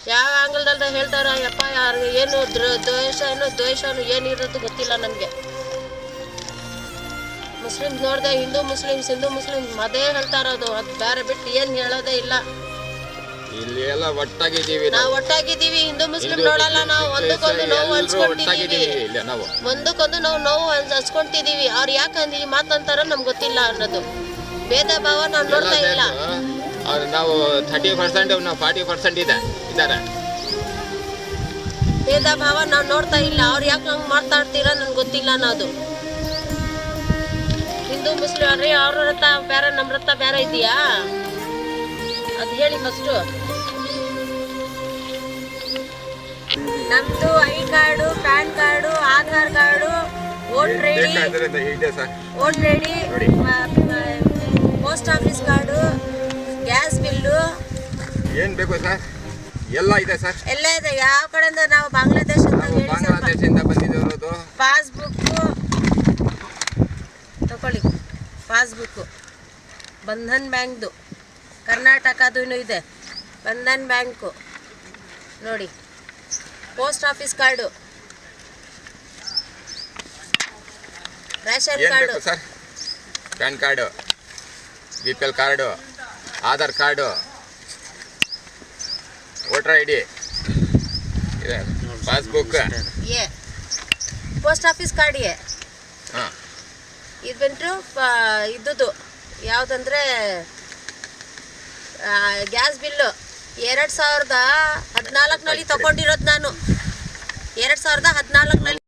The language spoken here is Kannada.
ಯಾವ ಆಂಗಲ್ದಲ್ಲಿ ಹೇಳ್ತಾರ ಯಪ್ಪ ಯಾರು ಏನು ದ್ವೇಷನು ಏನಿರೋದು ಗೊತ್ತಿಲ್ಲ ನನಗೆ. ಮುಸ್ಲಿಮ್ಸ್ ನೋಡಿದೆ ಹಿಂದೂ ಮುಸ್ಲಿಮ್ಸ್ ಅದೇ ಹೇಳ್ತಾ ಇರೋದು, ಅದು ಬೇರೆ ಬಿಟ್ಟು ಏನು ಹೇಳೋದೇ ಇಲ್ಲ. ಇಲ್ಲಿ ಎಲ್ಲ ಒಟ್ಟಾಗಿದ್ದೀವಿ ನಾವು ಒಟ್ಟಾಗಿದ್ದೀವಿ, ಹಿಂದೂ ಮುಸ್ಲಿಂ ನೋಡಲ್ಲ ನಾವು. ಒಂದಕ್ಕೊಂದು ನೋವು ಹಂಚ್ಕೊಂತಿದ್ದೀವಿ, ಒಂದಕ್ಕೊಂದು ನಾವು ನೋವು ಹಂಚ್ಕೊಂತಿದ್ದೀವಿ. ಅವ್ರು ಯಾಕೆ ಈ ಮಾತಂತಾರ ನಮ್ಗೆ ಗೊತ್ತಿಲ್ಲ ಅನ್ನೋದು ಭೇದ ಭಾವ ನಾವು ನೋಡ್ತಾ ಇಲ್ಲ. ನಾವು 30% ನಾವು 40% ಇದ್ದಾರೆ. ಭೇದ ಭಾವ ನಾವು ನೋಡ್ತಾ ಇಲ್ಲ. ಅವ್ರು ಯಾಕೆ ಹಂಗೆ ಮಾತಾಡ್ತೀರಾ ನನ್ಗೆ ಗೊತ್ತಿಲ್ಲ ಅನ್ನೋದು. ಹಿಂದೂ ಮುಸ್ಲಿಂ ಅರೆ ಅವ್ರ ವ್ರತ ಬೇರೆ ನಮ್ಮ ವ್ರತ ಬೇರೆ ಇದೆಯಾ ಅದು ಹೇಳಿ ಫಸ್ಟು. ನಮ್ದು I card, PAN card, Aadhaar card, voter ID, post office card, gas bill ಏನ್ ಬೇಕು ಸರ್ ಎಲ್ಲ ಇದೆ ಸರ್. ಎಲ್ಲ ಇದೆ. ಯಾವ ಕಡೆಯಿಂದ ನಾವು ಬಾಂಗ್ಲಾದೇಶದಿಂದ ಬಂದಿರೋದು. ಪಾಸ್ಬುಕ್ಕು ತಗೊಳ್ಳಿ, ಪಾಸ್ಬುಕ್ಕು ಬಂಧನ್ ಬ್ಯಾಂಕ್ದು, ಕರ್ನಾಟಕದೂ ಇದೆ ಬಂಧನ್ ಬ್ಯಾಂಕು ನೋಡಿ. Post office card, ration card sir, PAN card, BPL card, Aadhaar card, voter ID, passbook, post office card ಇದು ಬಂತು. ಇದ್ದುದು ಯಾವುದಂದ್ರೆ ಗ್ಯಾಸ್ ಬಿಲ್ಲು 2014ನಲ್ಲಿ ತಗೊಂಡಿರೋದು ನಾನು. 2014ನಲ್ಲಿ